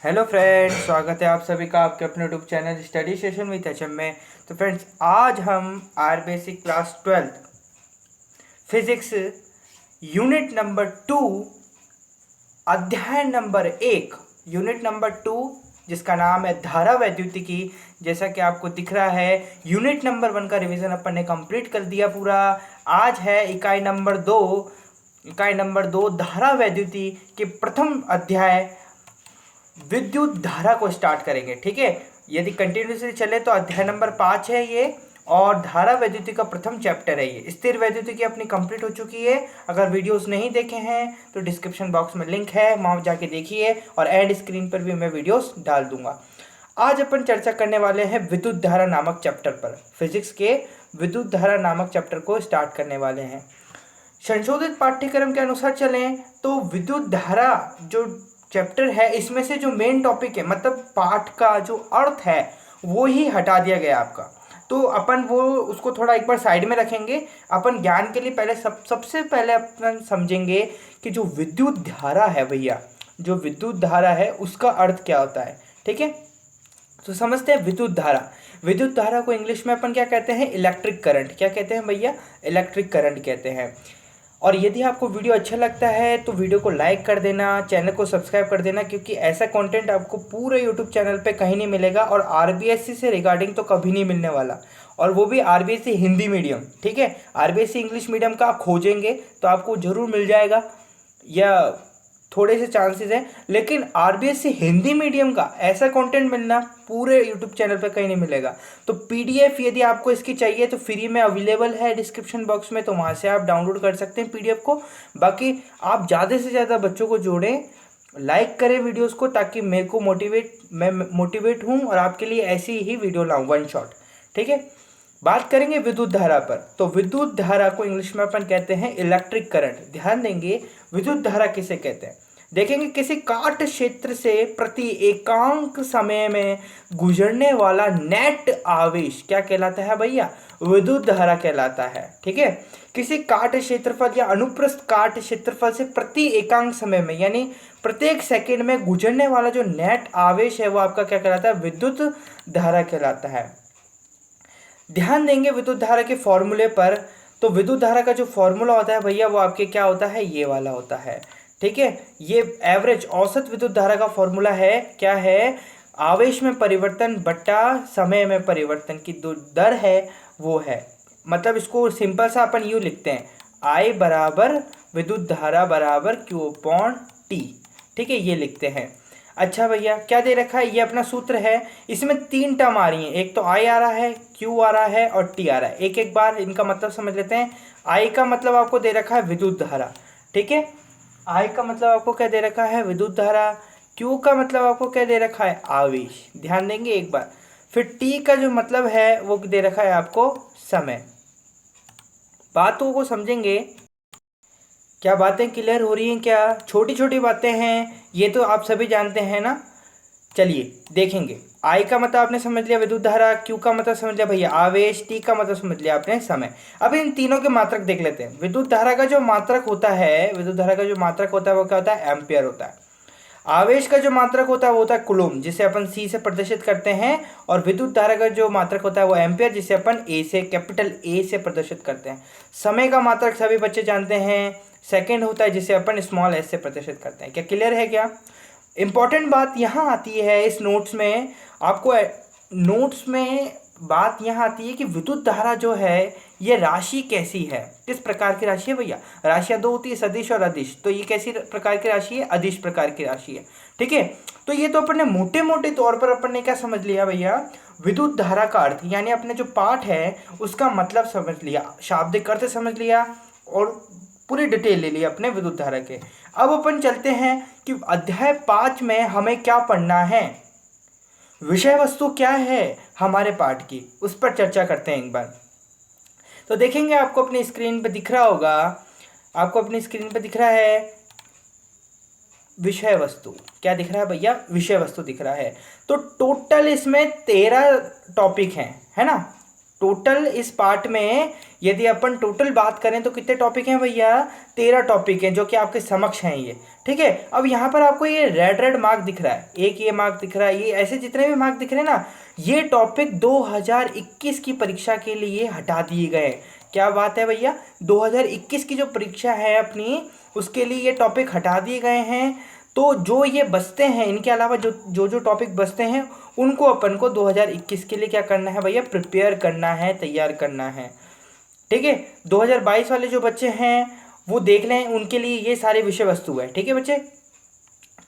Hello friends, स्वागत है आप सभी का आपके अपने YouTube channel study session with HM में। तो फ्रेंड्स, आज हम आर basic class 12 physics unit number 2 अध्याय नंबर 1 यूनिट नंबर 2 जिसका नाम है धारा वैद्युतिकी। जैसा कि आपको दिख रहा है, यूनिट नंबर 1 का रिवीजन अपन ने कंप्लीट कर दिया पूरा। आज है इकाई नंबर 2 धारा वैद्युति के प्रथम अध्याय विद्युत धारा को स्टार्ट करेंगे। ठीक है, यदि कंटिन्यूसली चले तो अध्याय नंबर 5 है ये, और धारा वैद्युति का प्रथम चैप्टर है ये। स्थिर वैद्युति अपनी कंप्लीट हो चुकी है। अगर वीडियोस नहीं देखे हैं तो डिस्क्रिप्शन बॉक्स में लिंक है, वहाँ जाके देखिए, और एंड स्क्रीन पर भी मैं वीडियोस डाल दूंगा। आज अपन चर्चा करने वाले हैं विद्युत धारा नामक चैप्टर पर। फिजिक्स के विद्युत धारा नामक चैप्टर को स्टार्ट करने वाले हैं। संशोधित पाठ्यक्रम के अनुसार चलें तो विद्युत धारा जो चैप्टर है, इसमें से जो मेन टॉपिक है, मतलब पाठ का जो अर्थ है, वो ही हटा दिया गया आपका। तो अपन वो उसको थोड़ा एक बार साइड में रखेंगे। अपन ज्ञान के लिए पहले सबसे पहले अपन समझेंगे कि जो विद्युत धारा है भैया, जो विद्युत धारा है उसका अर्थ क्या होता है। ठीक है, तो समझते हैं विद्युत धारा। विद्युत धारा को इंग्लिश में अपन क्या कहते हैं? Electric current. क्या कहते हैं भैया? इलेक्ट्रिक करंट कहते हैं। और यदि आपको वीडियो अच्छा लगता है तो वीडियो को लाइक कर देना, चैनल को सब्सक्राइब कर देना, क्योंकि ऐसा कंटेंट आपको पूरे यूट्यूब चैनल पे कहीं नहीं मिलेगा, और आरबीएससी से रिगार्डिंग तो कभी नहीं मिलने वाला, और वो भी आरबीएससी हिंदी मीडियम। ठीक है, आरबीएससी इंग्लिश मीडियम का आप खोजेंगे तो आपको ज़रूर मिल जाएगा, या थोड़े से चांसेस हैं, लेकिन आरबीएससी हिंदी मीडियम का ऐसा कंटेंट मिलना पूरे यूट्यूब चैनल पे कहीं नहीं मिलेगा। तो पीडीएफ यदि आपको इसकी चाहिए तो फ्री में अवेलेबल है डिस्क्रिप्शन बॉक्स में, तो वहाँ से आप डाउनलोड कर सकते हैं पीडीएफ को। बाकी आप ज़्यादा से ज़्यादा बच्चों को जोड़ें, लाइक करें वीडियोज़ को, ताकि मेरे को मैं मोटिवेट हूँ और आपके लिए ऐसी ही वीडियो लाऊँ वन शॉट। ठीक है, बात करेंगे विद्युत धारा पर। तो विद्युत धारा को इंग्लिश में अपन कहते हैं इलेक्ट्रिक करंट। ध्यान देंगे, विद्युत धारा किसे कहते हैं। देखेंगे, किसी काट क्षेत्र से प्रति एकांक समय में गुजरने वाला नेट आवेश क्या कहलाता है भैया? विद्युत धारा कहलाता है। ठीक है, किसी काट क्षेत्रफल या अनुप्रस्थ काट क्षेत्रफल से प्रति एकांक समय में, यानी प्रत्येक सेकंड में गुजरने वाला जो नेट आवेश है, वो आपका क्या कहलाता है? विद्युत धारा कहलाता है। ध्यान देंगे विद्युत धारा के फॉर्मूले पर। तो विद्युत धारा का जो फॉर्मूला होता है भैया, वो आपके क्या होता है? ये वाला होता है। ठीक है, ये एवरेज औसत विद्युत धारा का फॉर्मूला है। क्या है? आवेश में परिवर्तन बट्टा समय में परिवर्तन की जो दर है वो है। मतलब इसको सिंपल सा अपन यूँ लिखते हैं, I बराबर विद्युत धारा बराबर Q/T। ठीक है, ये लिखते हैं। अच्छा भैया, क्या दे रखा है? ये अपना सूत्र है। इसमें 3 टर्म आ रही हैं, एक तो I आ रहा है, Q आ रहा है, और T आ रहा है। एक एक बार इनका मतलब समझ लेते हैं। I का मतलब आपको दे रखा है विद्युत धारा। ठीक है, I का मतलब आपको क्या दे रखा है? विद्युत धारा। Q का मतलब आपको क्या दे रखा है? आवेश। ध्यान देंगे एक बार। फिर T का जो मतलब है वो दे रखा है आपको समय। बातों को समझेंगे, क्या बातें क्लियर हो रही हैं? क्या छोटी छोटी बातें हैं, ये तो आप सभी जानते हैं ना। चलिए देखेंगे, आई का मतलब आपने समझ लिया विद्युत धारा, क्यू का मतलब समझ लिया भैया आवेश, टी का मतलब समझ लिया आपने समय। अब इन तीनों के मात्रक देख लेते हैं। विद्युत धारा का जो मात्रक होता है, विद्युत धारा का जो मात्रक होता है वो क्या होता है? एम्पियर होता है। आवेश का जो मात्रक होता है वो होता है कूलम्ब, जिसे अपन सी से प्रदर्शित करते हैं। और विद्युत धारा का जो मात्रक होता है वो एम्पियर, जिसे अपन ए से, कैपिटल ए से प्रदर्शित करते हैं। समय का मात्रक सभी बच्चे जानते हैं, सेकेंड होता है, जिसे अपन स्मॉल एस से प्रदर्शित करते हैं। क्या क्लियर है? क्या इंपॉर्टेंट बात यहाँ आती है इस नोट्स में, आपको नोट्स में बात यहाँ आती है कि विद्युत धारा जो है ये राशि कैसी है, किस प्रकार की राशि है भैया? राशियाँ दो होती है, सदिश और अदिश। तो ये कैसी प्रकार की राशि है? अदिश प्रकार की राशि है। ठीक है, तो ये तो अपन ने मोटे मोटे तौर पर अपन ने क्या समझ लिया भैया? विद्युत धारा का अर्थ, यानी अपने जो पाठ है उसका मतलब समझ लिया, शाब्दिक अर्थ समझ लिया, और पूरी डिटेल ले ली अपने विद्युत धारा के। अब अपन चलते हैं कि अध्याय 5 में हमें क्या पढ़ना है, विषय वस्तु क्या है हमारे पाठ की, उस पर चर्चा करते हैं एक बार। तो देखेंगे, आपको अपनी स्क्रीन पे दिख रहा होगा, आपको अपनी स्क्रीन पे दिख रहा है विषय वस्तु। क्या दिख रहा है भैया? विषय वस्तु दिख रहा है। तो टोटल इसमें 13 टॉपिक हैं, है ना? टोटल इस पार्ट में यदि अपन टोटल बात करें तो कितने टॉपिक हैं भैया, 13 टॉपिक हैं जो कि आपके समक्ष हैं ये, ठीक है। अब यहाँ पर आपको ये रेड रेड मार्क दिख रहा है, एक ये मार्क दिख रहा है, ये ऐसे जितने भी मार्क दिख रहे हैं ना, ये टॉपिक 2021 की परीक्षा के लिए हटा दिए गए हैं। क्या बात है भैया, 2021 की जो परीक्षा है अपनी, उसके लिए ये टॉपिक हटा दिए गए हैं। तो जो ये बचते हैं, इनके अलावा जो जो जो टॉपिक बचते हैं उनको अपन को 2021 के लिए क्या करना है भैया, प्रिपेयर करना है, तैयार करना है, ठीक है। 2022 वाले जो बच्चे हैं वो देख लें, उनके लिए ये सारे विषय वस्तु है, ठीक है बच्चे।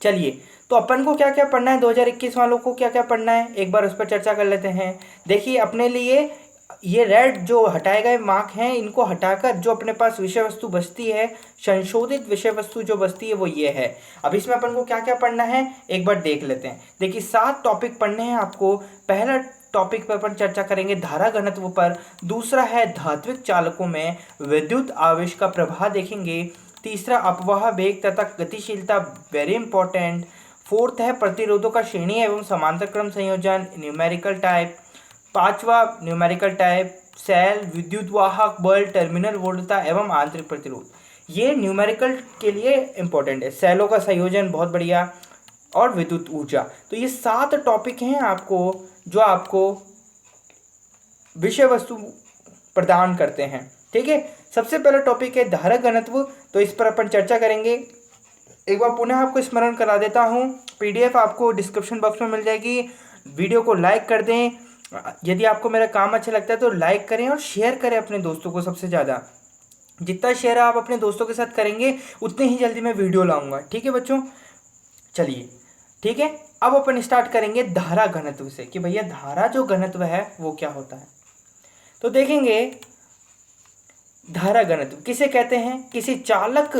चलिए, तो अपन को क्या क्या पढ़ना है, 2021 वालों को क्या क्या पढ़ना है, एक बार उस पर चर्चा कर लेते हैं। देखिए, अपने लिए ये रेड जो हटाए गए मार्क हैं, इनको हटाकर जो अपने पास विषय वस्तु बचती है, संशोधित विषय वस्तु जो बचती है वो ये है। अब इसमें अपन को क्या क्या पढ़ना है एक बार देख लेते हैं। देखिए, 7 टॉपिक पढ़ने हैं आपको। पहला टॉपिक पर अपन चर्चा करेंगे धारा घनत्व पर, दूसरा है धात्विक चालकों में विद्युत आवेश का प्रभाव देखेंगे, तीसरा अपवाह वेग तथा गतिशीलता, वेरी इंपॉर्टेंट। फोर्थ है प्रतिरोधों का श्रेणी एवं समांतर क्रम संयोजन, न्यूमेरिकल टाइप। पांचवा न्यूमेरिकल टाइप, सेल, विद्युत वाहक बल, टर्मिनल वोल्टता एवं आंतरिक प्रतिरोध। ये न्यूमेरिकल के लिए इंपॉर्टेंट है। सेलों का संयोजन बहुत बढ़िया, और विद्युत ऊर्जा। तो ये 7 टॉपिक हैं आपको जो आपको विषय वस्तु प्रदान करते हैं, ठीक है। सबसे पहला टॉपिक है धारा घनत्व, तो इस पर अपन चर्चा करेंगे। एक बार पुनः आपको स्मरण करा देता हूँ, PDF आपको डिस्क्रिप्शन बॉक्स में मिल जाएगी। वीडियो को लाइक कर दें, यदि आपको मेरा काम अच्छा लगता है तो लाइक करें और शेयर करें अपने दोस्तों को। सबसे ज़्यादा जितना शेयर आप अपने दोस्तों के साथ करेंगे उतने ही जल्दी मैं वीडियो लाऊंगा, ठीक है बच्चों। चलिए, ठीक है, अब अपन स्टार्ट करेंगे धारा घनत्व से कि भैया धारा जो घनत्व है वो क्या होता है। तो देखेंगे, धारा घनत्व किसे कहते हैं, किसी चालक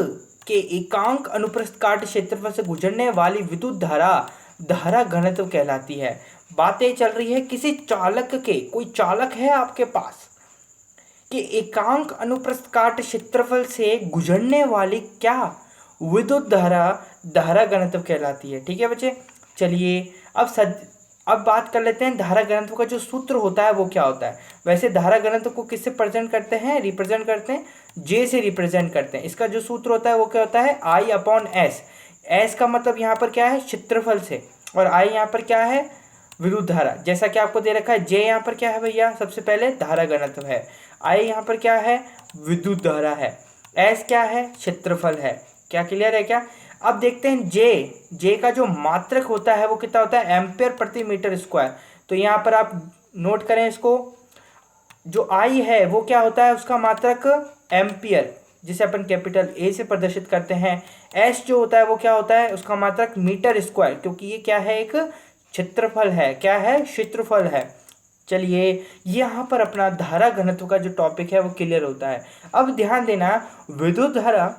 के एकांक अनुप्रस्थ काट क्षेत्रफल से गुजरने वाली विद्युत धारा धारा घनत्व कहलाती है। बातें चल रही है किसी चालक के, कोई चालक है आपके पास कि एकांक अनुप्रस्थ काट क्षेत्रफल से गुजरने वाली क्या विद्युत धारा धारा घनत्व कहलाती है, ठीक है बच्चे। चलिए, अब बात कर लेते हैं धारा घनत्व का जो सूत्र होता है वो क्या होता है। वैसे धारा घनत्व को किससे रिप्रेजेंट करते हैं, J से रिप्रेजेंट करते हैं। इसका जो सूत्र होता है वो क्या होता है, I/S। S का मतलब यहाँ पर क्या है, क्षेत्रफल से, और I यहाँ पर क्या है, विद्युत धारा। जैसा कि आपको दे रखा है, J यहाँ पर क्या है भैया, सबसे पहले धारा घनत्व है, I यहाँ पर क्या है, विद्युत धारा है, S क्या है, क्षेत्रफल है। क्या क्लियर है क्या। अब देखते हैं J का जो मात्रक होता है वो कितना होता है, एम्पियर प्रति मीटर स्क्वायर। तो यहाँ पर आप नोट करें इसको, जो I है वो क्या होता है, उसका मात्रक एम्पियर, जिसे अपन कैपिटल A से प्रदर्शित करते हैं। S जो होता है वो क्या होता है, उसका मात्रक मीटर स्क्वायर, क्योंकि ये क्या है, एक क्षेत्रफल है। क्या है, क्षेत्रफल है। चलिए, यहाँ पर अपना धारा घनत्व का जो टॉपिक है वो क्लियर होता है। अब ध्यान देना, विद्युत धारा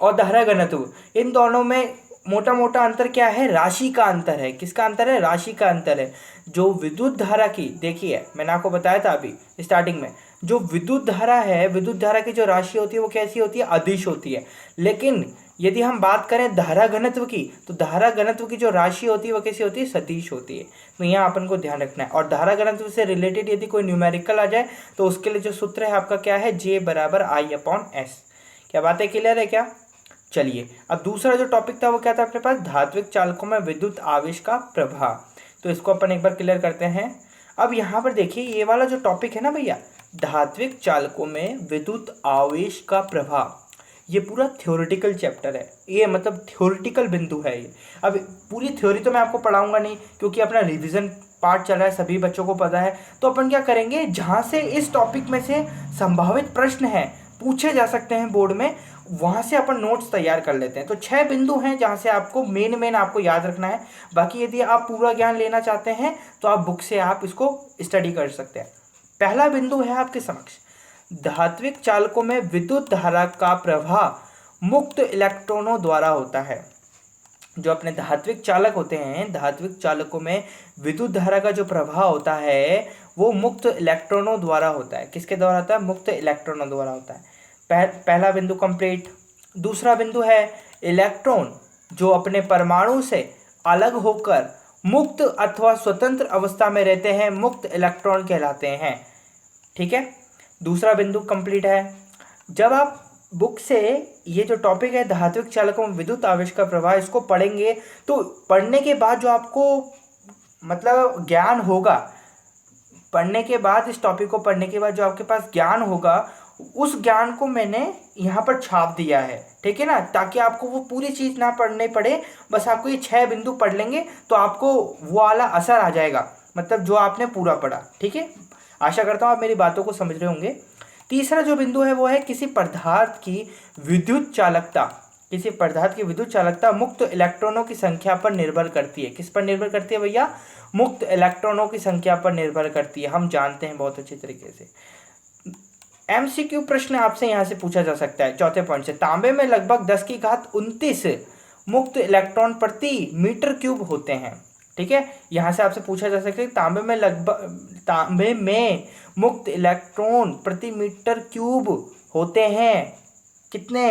और धारा घनत्व, इन दोनों में मोटा मोटा अंतर क्या है, राशि का अंतर है। किसका अंतर है, राशि का अंतर है। जो विद्युत धारा की, देखिए मैंने आपको बताया था अभी स्टार्टिंग में, जो विद्युत धारा है, विद्युत धारा की जो राशि होती है वो कैसी होती है, अदिश होती है। लेकिन यदि हम बात करें धारा घनत्व की, तो धारा घनत्व की जो राशि होती है वो कैसी होती है, सदिश होती है। तो यहाँ अपन को ध्यान रखना है। और धारा घनत्व से रिलेटेड यदि कोई न्यूमेरिकल आ जाए तो उसके लिए जो सूत्र है आपका क्या है, J = I/S। क्या बात है, क्लियर है क्या। चलिए, अब दूसरा जो टॉपिक था वो क्या था अपने पास, धात्विक चालकों में विद्युत आवेश का प्रभाव। तो इसको अपन एक बार क्लियर करते हैं। अब यहाँ पर देखिए, ये वाला जो टॉपिक है ना भैया, धात्विक चालकों में विद्युत आवेश का प्रभाव, ये पूरा थ्योरेटिकल चैप्टर है। ये मतलब थ्योरेटिकल बिंदु है ये। अब पूरी थ्योरी तो मैं आपको पढ़ाऊंगा नहीं, क्योंकि अपना रिवीजन पार्ट चल रहा है, सभी बच्चों को पता है। तो अपन क्या करेंगे, जहाँ से इस टॉपिक में से संभावित प्रश्न हैं, पूछे जा सकते हैं बोर्ड में, वहाँ से अपन नोट्स तैयार कर लेते हैं। तो 6 बिंदु हैं जहाँ से आपको मेन आपको याद रखना है। बाकी यदि आप पूरा ज्ञान लेना चाहते हैं तो आप बुक से आप इसको स्टडी कर सकते हैं। पहला बिंदु है आपके समक्ष, धात्विक चालकों में विद्युत धारा का प्रवाह मुक्त इलेक्ट्रॉनों द्वारा होता है। जो अपने धात्विक चालक होते हैं, धात्विक चालकों में विद्युत धारा का जो प्रवाह होता है वो मुक्त इलेक्ट्रॉनों द्वारा होता है। किसके द्वारा होता है, मुक्त इलेक्ट्रॉनों द्वारा होता है। पहला बिंदु कंप्लीट। दूसरा बिंदु है, इलेक्ट्रॉन जो अपने परमाणु से अलग होकर मुक्त अथवा स्वतंत्र अवस्था में रहते हैं, मुक्त इलेक्ट्रॉन कहलाते हैं। ठीक है, दूसरा बिंदु कंप्लीट है। जब आप बुक से ये जो टॉपिक है धात्विक चालकों में विद्युत आवेश का प्रवाह, इसको पढ़ेंगे तो पढ़ने के बाद जो आपको मतलब ज्ञान होगा, पढ़ने के बाद इस टॉपिक को पढ़ने के बाद जो आपके पास ज्ञान होगा, उस ज्ञान को मैंने यहाँ पर छाप दिया है, ठीक है ना, ताकि आपको वो पूरी चीज़ ना पढ़नी पड़े। बस आपको ये 6 बिंदु पढ़ लेंगे तो आपको वो वाला असर आ जाएगा, मतलब जो आपने पूरा पढ़ा। ठीक है, आशा करता हूँ आप मेरी बातों को समझ रहे होंगे। तीसरा जो बिंदु है वो है किसी पदार्थ की विद्युत चालकता। किसी पदार्थ की विद्युत चालकता मुक्त इलेक्ट्रॉनों की संख्या पर निर्भर करती है। किस पर निर्भर करती है भैया? मुक्त इलेक्ट्रॉनों की संख्या पर निर्भर करती है, हम जानते हैं बहुत अच्छी तरीके से। एमसीक्यू प्रश्न आपसे यहाँ से पूछा जा सकता है चौथे पॉइंट से। तांबे में लगभग 10⁻29 मुक्त इलेक्ट्रॉन प्रति मीटर क्यूब होते हैं। ठीक है, यहाँ से आपसे पूछा जा सकता है तांबे में मुक्त इलेक्ट्रॉन प्रति मीटर क्यूब होते हैं कितने?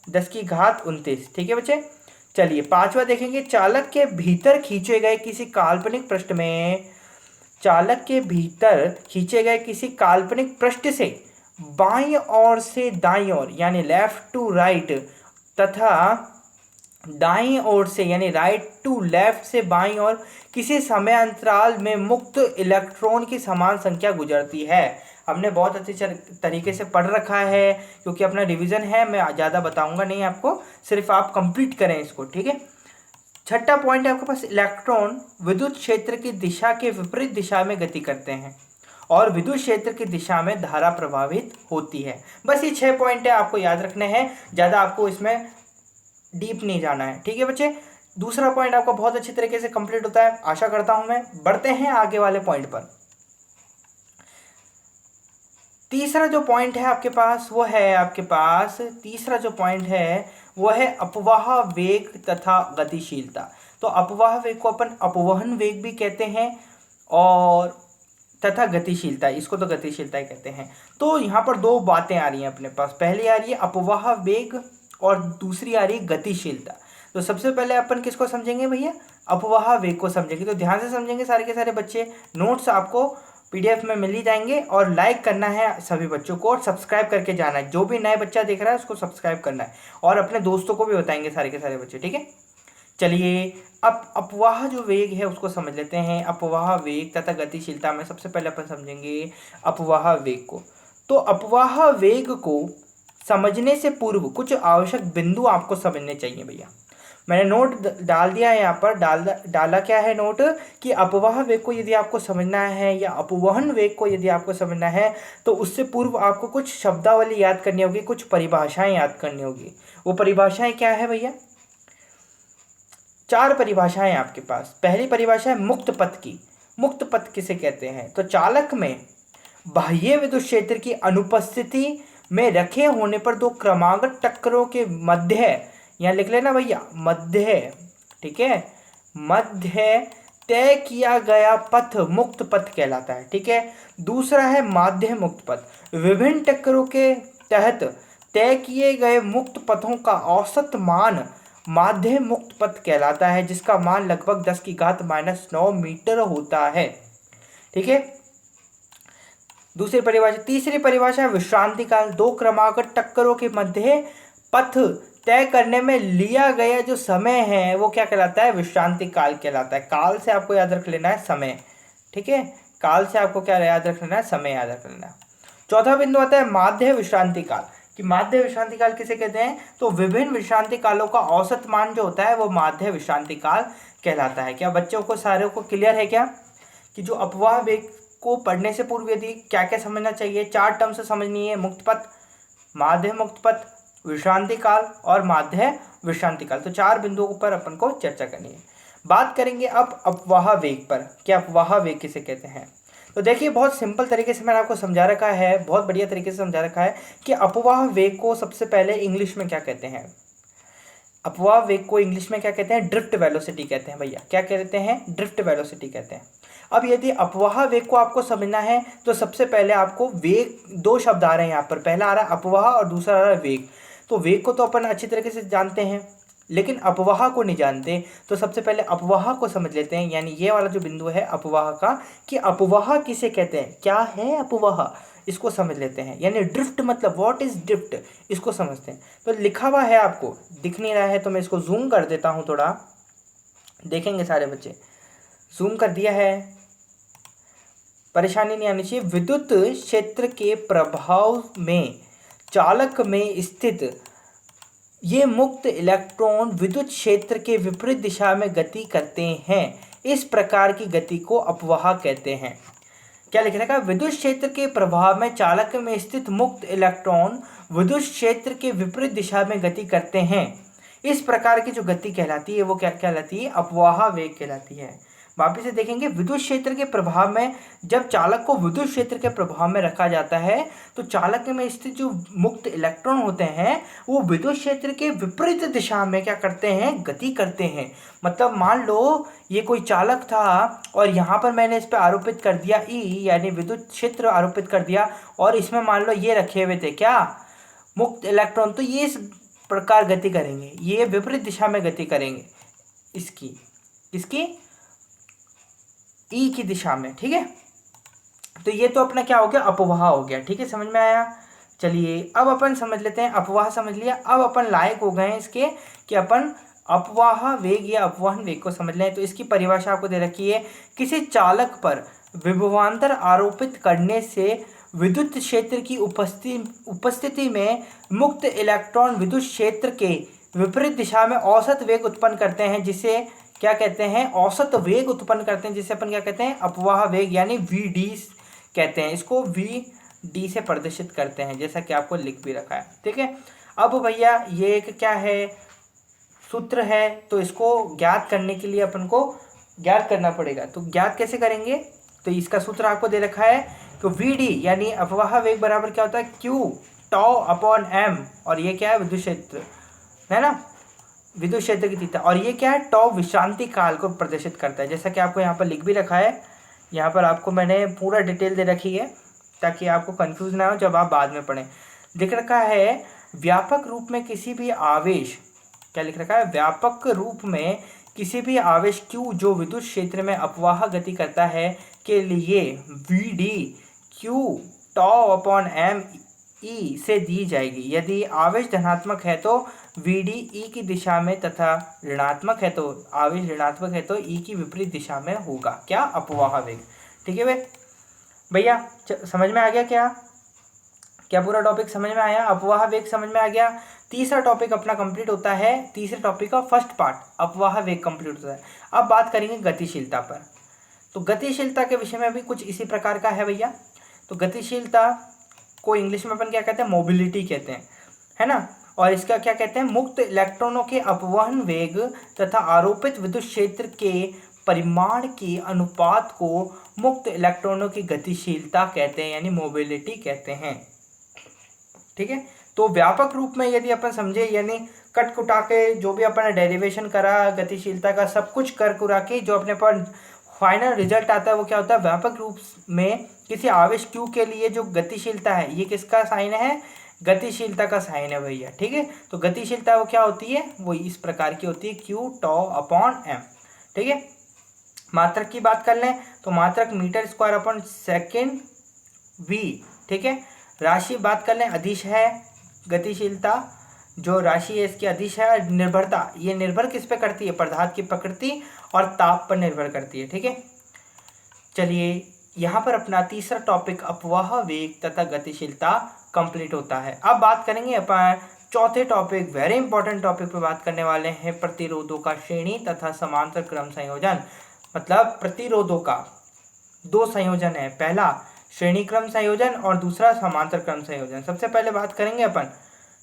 10⁻29। ठीक है बच्चे, चलिए पांचवा देखेंगे। चालक के भीतर खींचे गए किसी काल्पनिक पृष्ठ में, चालक के भीतर खींचे गए किसी काल्पनिक पृष्ठ से बाईं ओर से दाईं ओर यानी लेफ्ट टू राइट तथा दाईं ओर से यानी राइट टू लेफ्ट से बाईं ओर किसी समय अंतराल में मुक्त इलेक्ट्रॉन की समान संख्या गुजरती है। हमने बहुत अच्छे तरीके से पढ़ रखा है, क्योंकि अपना रिवीजन है, मैं ज़्यादा बताऊंगा नहीं आपको, सिर्फ आप कंप्लीट करें इसको। ठीक है, छठा पॉइंट है आपके पास, इलेक्ट्रॉन विद्युत क्षेत्र की दिशा के विपरीत दिशा में गति करते हैं और विद्युत क्षेत्र की दिशा में धारा प्रभावित होती है। बस ये 6 पॉइंट है, आपको याद रखने हैं, ज़्यादा आपको इसमें डीप नहीं जाना है। ठीक है बच्चे, दूसरा पॉइंट आपका बहुत अच्छी तरीके से कंप्लीट होता है, आशा करता हूं मैं। बढ़ते हैं आगे वाले पॉइंट पर। तीसरा जो पॉइंट है आपके पास वो है तीसरा जो पॉइंट है वो है अपवाह वेग तथा गतिशीलता। तो अपवाह वेग को अपन अपवहन वेग भी कहते हैं और तथा गतिशीलता, इसको तो गतिशीलता ही कहते हैं। तो यहाँ पर दो बातें आ रही हैं अपने पास, पहली आ रही है अपवाह वेग और दूसरी आ रही है गतिशीलता। तो सबसे पहले अपन किसको समझेंगे भैया? अपवाह वेग को समझेंगे। तो ध्यान से समझेंगे सारे के सारे बच्चे, नोट्स आपको पीडीएफ में मिल ही जाएंगे। और लाइक करना है सभी बच्चों को और सब्सक्राइब करके जाना है, जो भी नए बच्चा देख रहा है उसको सब्सक्राइब करना है और अपने दोस्तों को भी बताएंगे सारे के सारे बच्चे। ठीक है, चलिए अब अपवाह जो वेग है उसको समझ लेते हैं। अपवाह वेग तथा गतिशीलता में सबसे पहले अपन समझेंगे अपवाह वेग को। तो अपवाह वेग को समझने से पूर्व कुछ आवश्यक बिंदु आपको समझने चाहिए भैया। मैंने नोट डाल दिया है यहाँ पर, डाला क्या है नोट कि अपवाह वेग को यदि आपको समझना है या अपवहन वेग को यदि आपको समझना है तो उससे पूर्व आपको कुछ शब्दावली याद करनी होगी, कुछ परिभाषाएं याद करनी होगी। वो परिभाषाएं क्या है भैया? 4 परिभाषाएं आपके पास। पहली परिभाषा है मुक्त पथ की। मुक्त पथ किसे कहते हैं? तो चालक में बाह्य विद्युत क्षेत्र की अनुपस्थिति में रखे होने पर दो क्रमागत टक्करों के मध्य, यहाँ लिख लेना भैया मध्य, ठीक है, मध्य तय किया गया पथ मुक्त पथ कहलाता है। ठीक है, दूसरा है माध्य मुक्त पथ। विभिन्न टक्करों के तहत तय किए गए मुक्त पथों का औसत मान माध्य मुक्त पथ कहलाता है, जिसका मान लगभग 10⁻⁹ मीटर होता है। ठीक है, दूसरी परिभाषा। तीसरी परिभाषा विश्रांति काल। दो क्रमागत टक्करों के मध्य पथ तय करने में लिया गया जो समय है वो क्या कहलाता है? विश्रांति काल कहलाता है। काल से आपको याद रख लेना है समय। ठीक है, काल से आपको क्या याद रख लेना है? समय याद रख लेना है। चौथा बिंदु आता है माध्य विश्रांति काल। कि माध्य विश्रांति काल किसे कहते हैं? तो विभिन्न विश्रांति कालों का औसत मान जो होता है वो माध्य विश्रांति काल कहलाता है। क्या बच्चों को सारे को क्लियर है क्या कि जो अपवाह वेग को पढ़ने से पूर्व यदि क्या क्या समझना चाहिए? 4 टर्म से समझनी है, मुक्त पथ, माध्य मुक्त पथ, विश्रांति काल और माध्य विश्रांति काल। तो 4 बिंदुओं पर अपन को चर्चा करनी है। बात करेंगे अब अपवाह वेग पर। क्या अपवाह वेग किसे कहते हैं? तो देखिए बहुत सिंपल तरीके से मैंने आपको समझा रखा है, बहुत बढ़िया तरीके से समझा रखा है कि अपवाह वेग को सबसे पहले इंग्लिश में क्या कहते हैं? अपवाह वेग को इंग्लिश में क्या कहते हैं? ड्रिफ्ट वेलोसिटी कहते हैं भैया। क्या कहते हैं? ड्रिफ्ट वेलोसिटी कहते हैं। अब यदि अपवाह वेग को आपको समझना है तो सबसे पहले आपको वेग, 2 शब्द आ रहे हैं यहाँ पर, पहला आ रहा है अपवाह और दूसरा आ रहा है वेग। तो वेग को तो अपन अच्छी तरीके से जानते हैं लेकिन अपवाह को नहीं जानते, तो सबसे पहले अपवाह को समझ लेते हैं। यानी ये वाला जो बिंदु है अपवाह का, कि अपवाह किसे कहते हैं? क्या है अपवाह? इसको समझ लेते हैं। यानी ड्रिफ्ट मतलब व्हाट इज ड्रिफ्ट, इसको समझते हैं। तो लिखा हुआ है, आपको दिख नहीं रहा है तो मैं इसको जूम कर देता हूँ, थोड़ा देखेंगे सारे बच्चे। जूम कर दिया है, परेशानी नहीं आनी चाहिए। विद्युत क्षेत्र के प्रभाव में चालक में स्थित ये मुक्त इलेक्ट्रॉन विद्युत क्षेत्र के विपरीत दिशा में गति करते हैं। इस प्रकार की गति को अपवाह कहते हैं। क्या लिख रखा है? विद्युत क्षेत्र के प्रभाव में चालक में स्थित मुक्त इलेक्ट्रॉन विद्युत क्षेत्र के विपरीत दिशा में गति करते हैं। इस प्रकार की जो गति कहलाती है वो क्या कहलाती है? अपवाह वेग कहलाती है। वापिस से देखेंगे, विद्युत क्षेत्र के प्रभाव में, जब चालक को विद्युत क्षेत्र के प्रभाव में रखा जाता है तो चालक में स्थित जो मुक्त इलेक्ट्रॉन होते हैं वो विद्युत क्षेत्र के विपरीत दिशा में क्या करते हैं? गति करते हैं। मतलब मान लो ये कोई चालक था और यहाँ पर मैंने इस पर आरोपित कर दिया ई, यानी विद्युत क्षेत्र आरोपित कर दिया, और इसमें मान लो ये रखे हुए थे क्या? मुक्त इलेक्ट्रॉन। तो ये इस प्रकार गति करेंगे, ये विपरीत दिशा में गति करेंगे, इसकी ई की दिशा में। ठीक है, तो ये तो अपना क्या हो गया? अपवाह हो गया। ठीक है, समझ में आया? चलिए अब अपन समझ लेते हैं। अपवाह समझ लिया, अब अपन लायक हो गए हैं इसके कि अपन अपवाह वेग या अपवहन वेग को समझ लें। तो इसकी परिभाषा आपको दे रखी है, किसी चालक पर विभवांतर आरोपित करने से विद्युत क्षेत्र की उपस्थिति में मुक्त इलेक्ट्रॉन विद्युत क्षेत्र के विपरीत दिशा में औसत वेग उत्पन्न करते हैं, जिसे क्या कहते हैं? औसत वेग उत्पन्न करते हैं, जिसे अपन क्या कहते हैं? अपवाह वेग, यानी Vd कहते हैं। इसको Vd से प्रदर्शित करते हैं, जैसा कि आपको लिख भी रखा है। ठीक है, अब भैया ये एक क्या है? सूत्र है, तो इसको ज्ञात करने के लिए अपन को ज्ञात करना पड़ेगा। तो ज्ञात कैसे करेंगे? तो इसका सूत्र आपको दे रखा है कि Vd यानी अपवाह वेग बराबर क्या होता है? Q टाउ अपॉन m, और ये क्या है? विद्युत क्षेत्र है ना, विद्युत क्षेत्र की तीव्रता। और ये क्या है? टॉ विश्रांति काल को प्रदर्शित करता है, जैसा कि आपको यहाँ पर लिख भी रखा है। यहाँ पर आपको मैंने पूरा डिटेल दे रखी है ताकि आपको कंफ्यूज ना हो जब आप बाद में पढ़ें। लिख रखा है व्यापक रूप में किसी भी आवेश, क्या लिख रखा है? व्यापक रूप में किसी भी आवेश Q जो विद्युत क्षेत्र में अपवाह गति करता है के लिए Vd Q टॉ अपॉन m ई से दी जाएगी। यदि आवेश धनात्मक है तो Vd ई की दिशा में तथा ऋणात्मक है तो आवेश ऋणात्मक है तो ई की विपरीत दिशा में होगा। क्या? अपवाह वेग। ठीक है भैया, समझ में आ गया? क्या पूरा टॉपिक समझ में आया? अपवाह वेग समझ में आ गया। तीसरा टॉपिक अपना कंप्लीट होता है, तीसरे टॉपिक का फर्स्ट पार्ट अपवाह वेग कंप्लीट होता है। अब बात करेंगे गतिशीलता पर। तो गतिशीलता के विषय में भी कुछ इसी प्रकार का है भैया। तो गतिशीलता को इंग्लिश में अपन क्या कहते हैं? मोबिलिटी कहते हैं, है ना। और इसका क्या कहते हैं? मुक्त इलेक्ट्रॉनों के अपवहन वेग तथा आरोपित विद्युत क्षेत्र के परिमाण के अनुपात को मुक्त इलेक्ट्रॉनों की गतिशीलता कहते हैं, यानी मोबिलिटी कहते हैं। ठीक है, तो व्यापक रूप में यदि अपन समझे, यानी कट कुटा के जो भी अपन ने डेरिवेशन करा गतिशीलता का, सब कुछ कर कुरा के जो अपने पर फाइनल रिजल्ट आता है वो क्या होता है? व्यापक रूप में किसी आवेश Q के लिए जो गतिशीलता है, ये किसका साइन है? गतिशीलता का साइन है भैया। ठीक है, तो गतिशीलता वो क्या होती है? वो इस प्रकार की होती है, Q टॉ अपॉन m। ठीक है, मात्रक की बात कर लें तो मात्रक meter square upon second v। ठीक है, राशि बात कर लें, अदिश है गतिशीलता, जो राशि है इसकी अदिश है। निर्भरता, ये निर्भर किस पे करती है? पदार्थ की प्रकृति और ताप पर निर्भर करती है। ठीक है, चलिए यहाँ पर अपना तीसरा टॉपिक अपवाह वेग तथा गतिशीलता कंप्लीट होता है। अब बात करेंगे अपन चौथे टॉपिक, वेरी इंपॉर्टेंट टॉपिक पे बात करने वाले हैं, प्रतिरोधों का श्रेणी तथा समांतर क्रम संयोजन। मतलब प्रतिरोधों का दो संयोजन है, पहला श्रेणी क्रम संयोजन और दूसरा समांतर क्रम संयोजन। सबसे पहले बात करेंगे अपन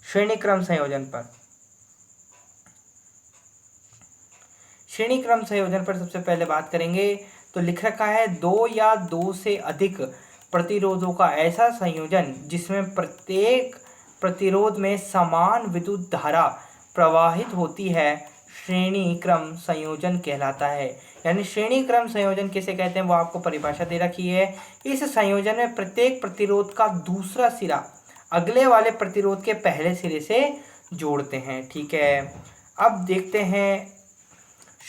श्रेणी क्रम संयोजन पर। श्रेणी क्रम संयोजन पर सबसे पहले बात करेंगे तो लिख रखा है दो या दो से अधिक प्रतिरोधों का ऐसा संयोजन जिसमें प्रत्येक प्रतिरोध में समान विद्युत धारा प्रवाहित होती है, श्रेणी क्रम संयोजन कहलाता है। यानी श्रेणी क्रम संयोजन किसे कहते हैं वो आपको परिभाषा दे रखी है। इस संयोजन में प्रत्येक प्रतिरोध का दूसरा सिरा अगले वाले प्रतिरोध के पहले सिरे से जोड़ते हैं। ठीक है, अब देखते हैं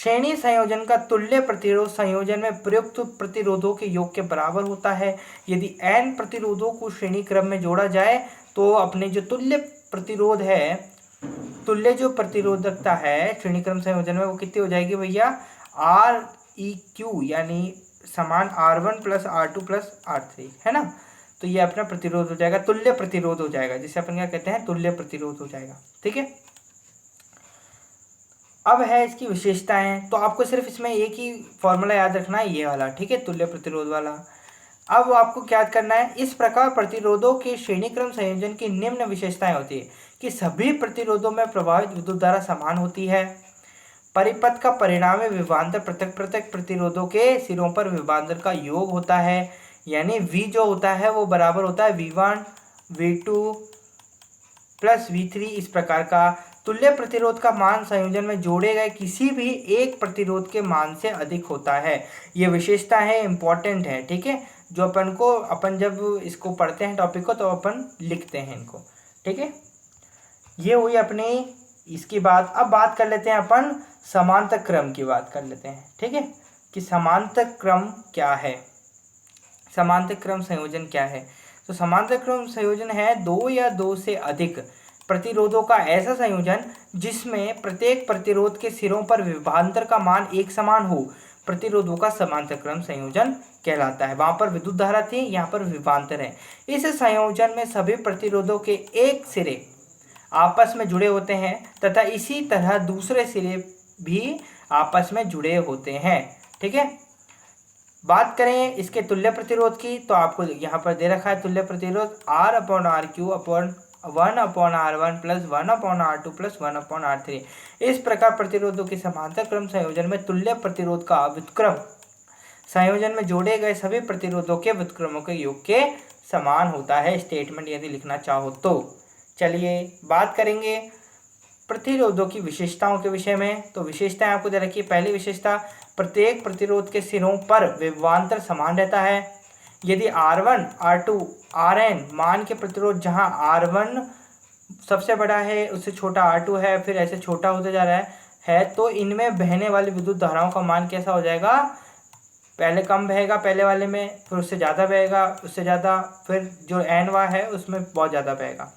श्रेणी संयोजन का तुल्य प्रतिरोध संयोजन में प्रयुक्त प्रतिरोधों के योग के बराबर होता है। यदि n प्रतिरोधों को श्रेणी क्रम में जोड़ा जाए तो अपने जो तुल्य प्रतिरोध है, तुल्य जो प्रतिरोधकता है श्रेणी क्रम संयोजन में, वो कितनी हो जाएगी भैया, REQ यानी समान R1 plus R2 plus R3, है ना। तो ये अपना प्रतिरोध हो जाएगा, तुल्य प्रतिरोध हो जाएगा, जिसे अपन क्या कहते हैं, तुल्य प्रतिरोध हो जाएगा। ठीक है, अब है इसकी विशेषताएं। तो आपको सिर्फ इसमें एक ही फॉर्मूला याद रखना है, ये वाला, ठीक है, तुल्य प्रतिरोध वाला। अब आपको क्या याद करना है, इस प्रकार प्रतिरोधों के श्रेणीक्रम संयोजन की निम्न विशेषताएं होती है कि सभी प्रतिरोधों में प्रभावित विद्युत धारा समान होती है। परिपथ का परिणामी विभवांतर पृथक पृथक प्रतिरोधों के सिरों पर विभवांतर का योग होता है, यानी V जो होता है वो बराबर होता है V1 V2 प्लस V3 इस प्रकार का। तुल्य प्रतिरोध का मान संयोजन में जोड़े गए किसी भी एक प्रतिरोध के मान से अधिक होता है। ये विशेषता है, इंपॉर्टेंट है, ठीक है, जो अपन जब इसको पढ़ते हैं टॉपिक को तो अपन लिखते हैं इनको। ठीक है, ये हुई अपनी इसकी बात। अब बात कर लेते हैं अपन समांतर क्रम की बात कर लेते हैं। ठीक है, कि समांतर क्रम क्या है, समांतर क्रम संयोजन क्या है। तो समांतर क्रम संयोजन है दो या दो से अधिक प्रतिरोधों का ऐसा संयोजन जिसमें प्रत्येक प्रतिरोध के सिरों पर विभवांतर का मान एक समान हो, प्रतिरोधों का समांतर क्रम संयोजन कहलाता है। वहां पर विद्युत धारा थी, यहाँ पर विभवांतर है। इस संयोजन में सभी प्रतिरोधों के एक सिरे आपस में जुड़े होते हैं तथा इसी तरह दूसरे सिरे भी आपस में जुड़े होते हैं। ठीक है, बात करें इसके तुल्य प्रतिरोध की तो आपको यहाँ पर दे रखा है तुल्य प्रतिरोध R/RQ upon 1/R1 plus 1/R2 plus 1/R3। इस प्रकार प्रतिरोधों के समांतर क्रम संयोजन में तुल्य प्रतिरोध का व्युत्क्रम संयोजन में जोड़े गए सभी प्रतिरोधों के व्युत्क्रमों के योग के समान होता है। स्टेटमेंट यदि लिखना चाहो तो। चलिए बात करेंगे प्रतिरोधों की विशेषताओं के विषय में। तो विशेषताएं आपको दे रखी है। पहली विशेषता, प्रत्येक प्रतिरोध के सिरों पर विभवांतर समान रहता है। यदि R1 R2 Rn मान के प्रतिरोध जहां R1 सबसे बड़ा है उससे छोटा R2 है, फिर ऐसे छोटा होता जा रहा है तो इनमें बहने वाली विद्युत धाराओं का मान कैसा हो जाएगा, पहले कम बहेगा पहले वाले में, फिर उससे ज़्यादा बहेगा, उससे ज़्यादा, फिर जो N है उसमें बहुत ज़्यादा बहेगा।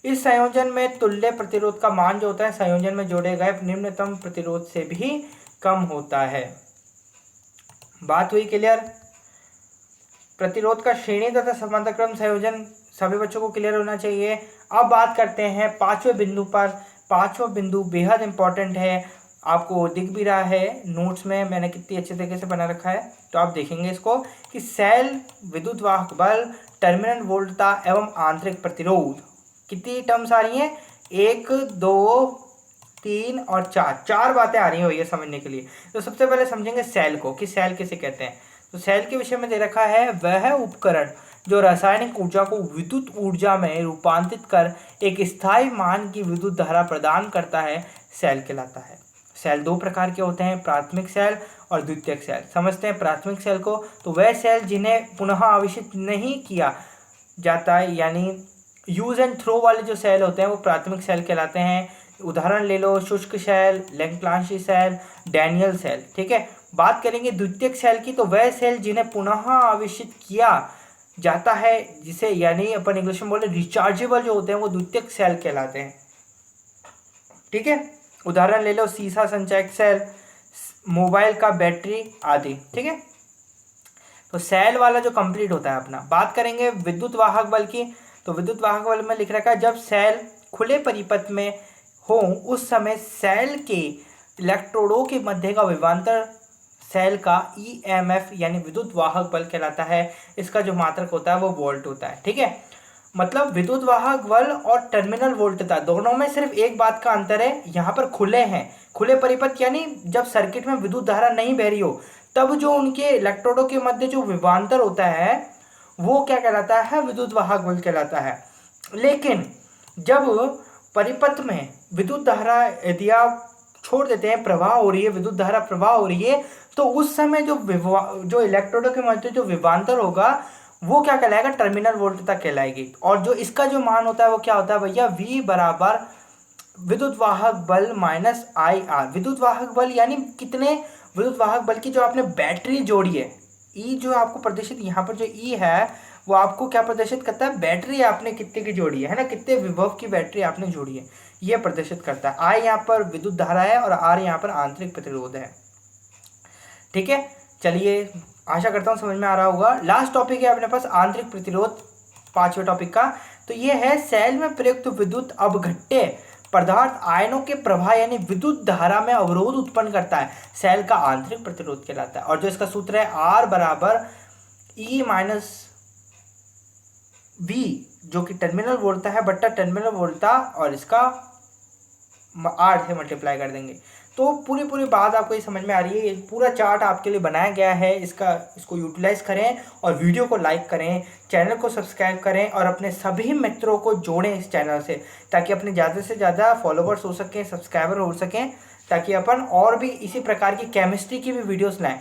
इस संयोजन में तुल्य प्रतिरोध का मान जो होता है संयोजन में जोड़े गए निम्नतम प्रतिरोध से भी कम होता है। बात हुई क्लियर। प्रतिरोध का श्रेणी तथा समांतर क्रम संयोजन सभी बच्चों को क्लियर होना चाहिए। अब बात करते हैं पांचवें बिंदु पर। पांचवा बिंदु बेहद इंपॉर्टेंट है, आपको दिख भी रहा है नोट्स में मैंने कितनी अच्छे तरीके से बना रखा है, तो आप देखेंगे इसको कि सेल, विद्युत वाहक बल, टर्मिनल वोल्टता एवं आंतरिक प्रतिरोध, कितनी टर्म्स आ रही हैं, 1 2 3 और 4 बातें आ रही हैं भैया समझने के लिए। तो सबसे पहले समझेंगे सेल को कि सेल किसे कहते हैं। तो सेल के विषय में दे रखा है वह उपकरण जो रासायनिक ऊर्जा को विद्युत ऊर्जा में रूपांतरित कर एक स्थायी मान की विद्युत धारा प्रदान करता है, सेल कहलाता है। सेल दो प्रकार के होते हैं, प्राथमिक सेल और द्वितीयक सेल। समझते हैं प्राथमिक सेल को, तो वह सेल जिन्हें पुनः आवेशित नहीं किया जाता है, यानी यूज एंड थ्रो वाले जो सेल होते हैं वो प्राथमिक सेल कहलाते हैं। उदाहरण ले लो शुष्क सेल, लैंग्लांशी सेल, डैनियल सेल। ठीक है, बात करेंगे द्वितीयक सेल की, तो वह सेल जिन्हें पुनः आवेशित किया जाता है, जिसे यानी अपन इंग्लिश में बोले रिचार्जेबल जो होते हैं, वो द्वितीयक सेल कहलाते हैं। ठीक है, उदाहरण ले लो सीसा संचयक सेल, मोबाइल का बैटरी आदि। ठीक है, तो सेल वाला जो कंप्लीट होता है अपना। बात करेंगे विद्युत वाहक बल की, तो विद्युत वाहक बल में लिख रखा है जब सेल खुले परिपथ में हो उस समय सेल के इलेक्ट्रोडों के मध्य का विभवांतर सेल का EMF यानी विद्युत वाहक बल कहलाता है। इसका जो मात्रक होता है वो वोल्ट होता है। ठीक है, मतलब विद्युत वाहक बल और टर्मिनल वोल्टता दोनों में सिर्फ एक बात का अंतर है, यहाँ पर खुले हैं, खुले परिपथ यानी जब सर्किट में विद्युत धारा नहीं बह रही हो तब जो उनके इलेक्ट्रोडों के मध्य जो विभवांतर होता है वो क्या कहलाता है, विद्युत वाहक बल कहलाता है। लेकिन जब परिपथ में विद्युत धारा यदि आप छोड़ देते हैं, प्रवाह हो रही है, विद्युत धारा प्रवाह हो रही है, तो उस समय जो इलेक्ट्रोडों के मध्य जो विभवांतर होगा वो क्या कहलाएगा, टर्मिनल वोल्टता कहलाएगी। और जो इसका जो मान होता है वो क्या होता है भैया, V बराबर विद्युत वाहक बल माइनस आई आर। विद्युत वाहक बल यानी कितने विद्युत वाहक बल की जो आपने बैटरी जोड़ी है, ई जो आपको प्रदर्शित यहाँ पर जो ई है वो आपको क्या प्रदर्शित करता है, बैटरी आपने कितने की जोड़ी है ना, कितने विभव की बैटरी आपने जोड़ी है, ये प्रदर्शित करता है। आई यहाँ पर विद्युत धारा है और आर यहाँ पर आंतरिक प्रतिरोध है। ठीक है, चलिए आशा करता हूँ समझ में आ रहा होगा। लास्ट टॉपिक है अपने पास आंतरिक प्रतिरोध, 5वें टॉपिक का। तो ये है सेल में प्रयुक्त विद्युत अपघट्य पदार्थ आयनों के प्रवाह यानी विद्युत धारा में अवरोध उत्पन्न करता है, सेल का आंतरिक प्रतिरोध कहलाता है। और जो इसका सूत्र है आर बराबर ई माइनस वी, जो कि टर्मिनल वोल्टता है बट्टा टर्मिनल वोल्टता, और इसका 8 से मल्टीप्लाई कर देंगे। तो पूरी बात आपको ये समझ में आ रही है। ये पूरा चार्ट आपके लिए बनाया गया है, इसको यूटिलाइज करें और वीडियो को लाइक करें, चैनल को सब्सक्राइब करें और अपने सभी मित्रों को जोड़ें इस चैनल से, ताकि अपने ज़्यादा से ज़्यादा फॉलोवर्स हो सकें, सब्सक्राइबर हो सकें, ताकि अपन और भी इसी प्रकार की केमिस्ट्री की भी वीडियोस लाएं।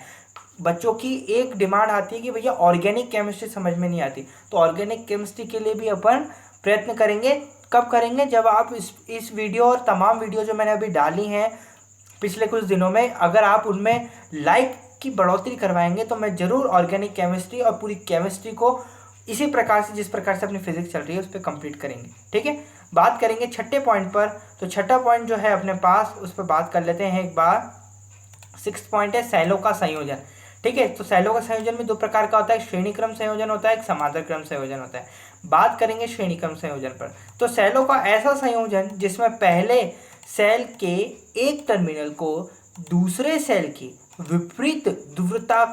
बच्चों की एक डिमांड आती है कि भैया ऑर्गेनिक केमिस्ट्री समझ में नहीं आती, तो ऑर्गेनिक केमिस्ट्री के लिए भी अपन प्रयत्न करेंगे। कब करेंगे, जब आप इस वीडियो और तमाम वीडियो जो मैंने अभी डाली हैं पिछले कुछ दिनों में, अगर आप उनमें लाइक की बढ़ोतरी करवाएंगे तो मैं ज़रूर ऑर्गेनिक केमिस्ट्री और पूरी केमिस्ट्री को इसी प्रकार से, जिस प्रकार से अपनी फिजिक्स चल रही है, उस पर कंप्लीट करेंगे। ठीक है, बात करेंगे छठे पॉइंट पर। तो छठा पॉइंट जो है अपने पास, उस पर बात कर लेते हैं एक बार। 6th पॉइंट है सेलों का संयोजन। ठीक है, तो सेलों का संयोजन में दो प्रकार का होता है, श्रेणी क्रम संयोजन होता है, एक समांतर क्रम संयोजन होता है। बात करेंगे श्रेणी क्रम संयोजन पर। तो सेलों का ऐसा संयोजन जिसमें पहले सेल के एक टर्मिनल को दूसरे सेल की विपरीत ध्रुवता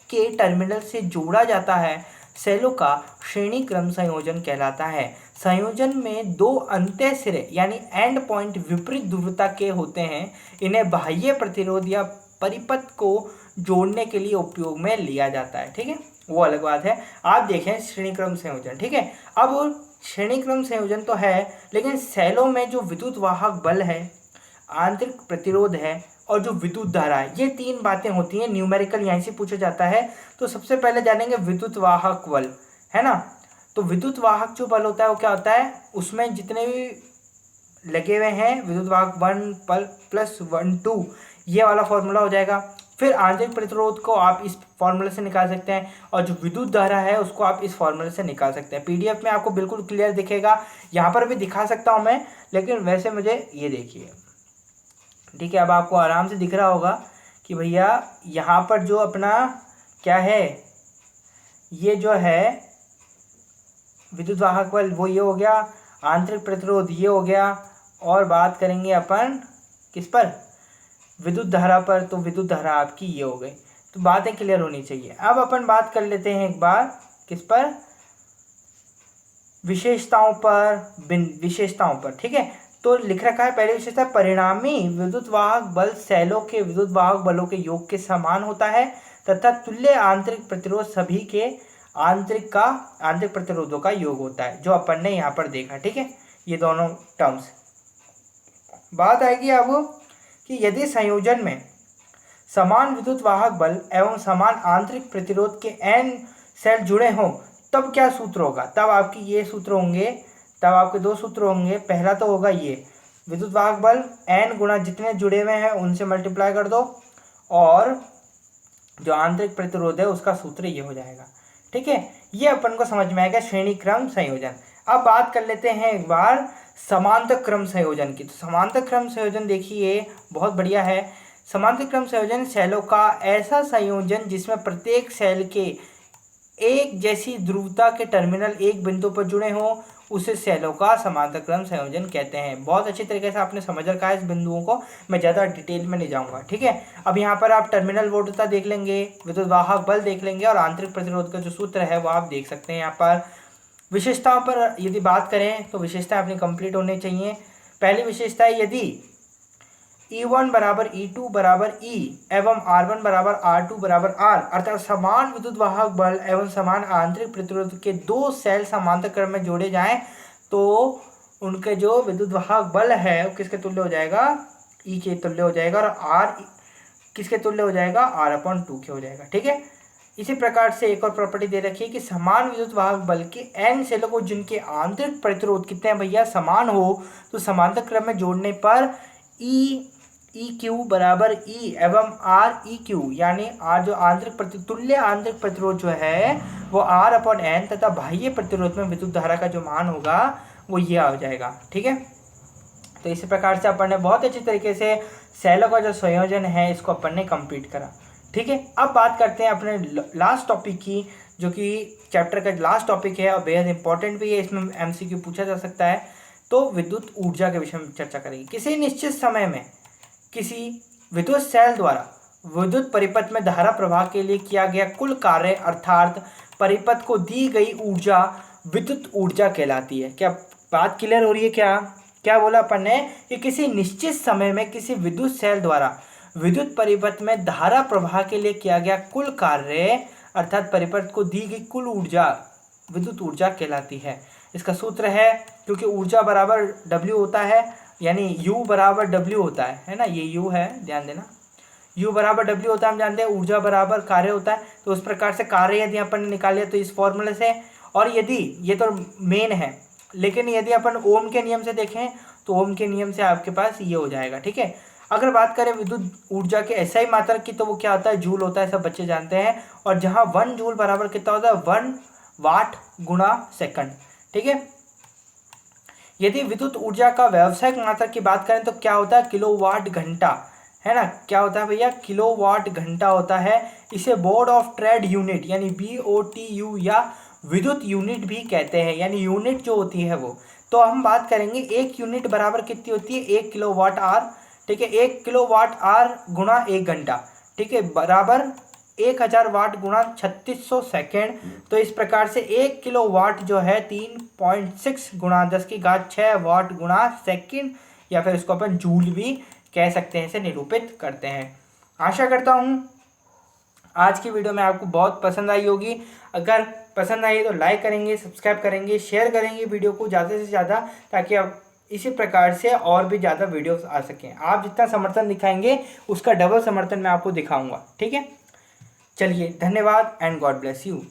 के टर्मिनल से जोड़ा जाता है, सेलों का श्रेणी क्रम संयोजन कहलाता है। संयोजन में दो अंत्य सिरे यानी एंड पॉइंट विपरीत ध्रुवता के होते हैं। इन्हें बाह्य प्रतिरोध या परिपथ को जोड़ने के लिए उपयोग में लिया जाता है। ठीक है, वो अलग बात है। आप देखें श्रेणी क्रम संयोजन। ठीक है, अब श्रेणी क्रम संयोजन तो है, लेकिन सेलों में जो विद्युत वाहक बल है, आंतरिक प्रतिरोध है और जो विद्युत धारा है, ये तीन बातें होती हैं। न्यूमेरिकल यहीं से पूछा जाता है। तो सबसे पहले जानेंगे विद्युत वाहक बल, है ना। तो विद्युत वाहक जो बल होता है वो क्या होता है, उसमें जितने भी लगे हुए हैं विद्युत वाहक 1 प्लस 1 2, ये वाला फॉर्मूला हो जाएगा। फिर आंतरिक प्रतिरोध को आप इस फॉर्मूले से निकाल सकते हैं और जो विद्युत धारा है उसको आप इस फॉर्मूले से निकाल सकते हैं। पीडीएफ में आपको बिल्कुल क्लियर दिखेगा, यहाँ पर भी दिखा सकता हूँ मैं, लेकिन वैसे मुझे ये देखिए। ठीक है, अब आपको आराम से दिख रहा होगा कि भैया यहाँ पर जो अपना क्या है, ये जो है विद्युत वाहक बल वो ये हो गया, आंतरिक प्रतिरोध ये हो गया, और बात करेंगे अपन किस पर, विद्युत धारा पर। तो विद्युत धारा आपकी ये हो गई। तो बातें क्लियर होनी चाहिए। अब अपन बात कर लेते हैं एक बार किस पर, विशेषताओं पर, विशेषताओं पर। ठीक है, तो लिख रखा है पहली विशेषता, परिणामी विद्युत वाहक बल सेलों के विद्युत वाहक बलों के योग के समान होता है तथा तुल्य आंतरिक प्रतिरोध सभी के आंतरिक प्रतिरोधों का योग होता है, जो अपन ने यहाँ पर देखा। ठीक है, ये दोनों टर्म्स। बात आएगी अब कि यदि संयोजन में समान विद्युत वाहक बल एवं समान आंतरिक प्रतिरोध के n सेल जुड़े हों तब क्या सूत्र होगा। तब आपकी ये सूत्र होंगे, तब आपके दो सूत्र होंगे। पहला तो होगा ये, विद्युत वाहक बल n गुणा जितने जुड़े हुए हैं उनसे मल्टीप्लाई कर दो, और जो आंतरिक प्रतिरोध है उसका सूत्र ये हो जाएगा। ठीक है, ये अपन को समझ में आएगा श्रेणी क्रम संयोजन। अब बात कर लेते हैं एक बार समांतर क्रम संयोजन की। तो समांतर क्रम संयोजन देखिए बहुत बढ़िया है। समांतर क्रम संयोजन सेलों का ऐसा संयोजन जिसमें प्रत्येक सेल के एक जैसी ध्रुवता के टर्मिनल एक बिंदु पर जुड़े हों, उसे सेलों का समांतर क्रम संयोजन कहते हैं। बहुत अच्छी तरीके से आपने समझ रखा है इस बिंदुओं को, मैं ज़्यादा डिटेल में नहीं जाऊंगा। ठीक है, अब यहाँ पर आप टर्मिनल वोल्टता देख लेंगे, विद्युत वाहक बल देख लेंगे, और आंतरिक प्रतिरोध का जो सूत्र है वो आप देख सकते हैं। यहाँ पर विशेषताओं पर यदि बात करें तो विशेषताएं अपनी कंप्लीट होनी चाहिए। पहली विशेषता है, यदि E1 बराबर E2 बराबर E एवं R1 बराबर R2 बराबर R, अर्थात समान विद्युत वाहक बल एवं समान आंतरिक प्रतिरोध के दो सेल समांतर क्रम में जोड़े जाएं, तो उनके जो विद्युत वाहक बल है वो किसके तुल्य हो जाएगा, E के तुल्य हो जाएगा, और R किसके तुल्य हो जाएगा, R/2 के हो जाएगा। ठीक है, इसी प्रकार से एक और प्रॉपर्टी दे रखी है कि समान विद्युत वाहक बल के n सेलों को जिनके आंतरिक प्रतिरोध कितने हैं भैया, समान हो, तो समांतर क्रम में जोड़ने पर ई क्यू बराबर ई एवं आर ई क्यू, यानी आर जो आंतरिक तुल्य आंतरिक प्रतिरोध जो है वो आर अपॉन एन तथा बाह्य प्रतिरोध में विद्युत धारा का जो मान होगा वो ये आ जाएगा। ठीक है, तो इसी प्रकार से अपन ने बहुत अच्छी तरीके से सेलों का जो संयोजन है इसको अपन ने कंप्लीट करा। ठीक है, अब बात करते हैं अपने लास्ट टॉपिक की, जो कि चैप्टर का लास्ट टॉपिक है और बेहद इंपॉर्टेंट भी है, इसमें एमसीक्यू पूछा जा सकता है। तो विद्युत ऊर्जा के विषय में चर्चा करेंगे। किसी निश्चित समय में किसी विद्युत सेल द्वारा विद्युत परिपथ में धारा प्रवाह के लिए किया गया कुल कार्य अर्थात परिपथ को दी गई ऊर्जा विद्युत ऊर्जा कहलाती है। क्या बात क्लियर हो रही है? क्या बोला अपन ने कि किसी निश्चित समय में किसी विद्युत सेल द्वारा विद्युत परिपथ में धारा प्रवाह के लिए किया गया कुल कार्य अर्थात परिपथ को दी गई कुल ऊर्जा विद्युत ऊर्जा कहलाती है। इसका सूत्र है, क्योंकि ऊर्जा बराबर W होता है, यानी U बराबर W होता है ना, ये U है, ध्यान देना, U बराबर W होता है, हम जानते हैं ऊर्जा बराबर कार्य होता है। तो उस प्रकार से कार्य यदि अपन ने निकाले तो इस फॉर्मूले से, और यदि ये तो मेन है, लेकिन यदि अपन ओम के नियम से देखें तो ओम के नियम से आपके पास ये हो जाएगा। ठीक है, अगर बात करें विद्युत ऊर्जा के एसआई मात्रा की तो वो क्या होता है, जूल होता है, सब बच्चे जानते हैं। और जहां 1 जूल बराबर कितना होता है, 1 वाट गुणा सेकंड। ठीक है, यदि विद्युत ऊर्जा का व्यावसायिक मात्रा की बात करें तो क्या होता है, किलोवाट घंटा, है ना, क्या होता है भैया, किलोवाट घंटा होता है। इसे बोर्ड ऑफ ट्रेड यूनिट यानी BOTU या विद्युत यूनिट भी कहते हैं, यानी यूनिट जो होती है वो। तो हम बात करेंगे एक यूनिट बराबर कितनी होती है, 1 किलोवाट आवर। ठीक है, 1 किलोवाट आवर गुणा 1 घंटा, ठीक है, बराबर 1000 वाट गुणा 3600 सेकेंड। तो इस प्रकार से 1 किलोवाट जो है 3.6 गुणा 10⁶ वाट गुणा सेकेंड, या फिर इसको अपन जूल भी कह सकते हैं, इसे निरूपित करते हैं। आशा करता हूँ आज की वीडियो में आपको बहुत पसंद आई होगी। अगर पसंद आई तो लाइक करेंगे, सब्सक्राइब करेंगे, शेयर करेंगे वीडियो को ज़्यादा से ज़्यादा, ताकि आप इसी प्रकार से और भी ज़्यादा वीडियोस आ सकें। आप जितना समर्थन दिखाएंगे उसका डबल समर्थन मैं आपको दिखाऊंगा। ठीक है, चलिए, धन्यवाद एंड गॉड ब्लेस यू।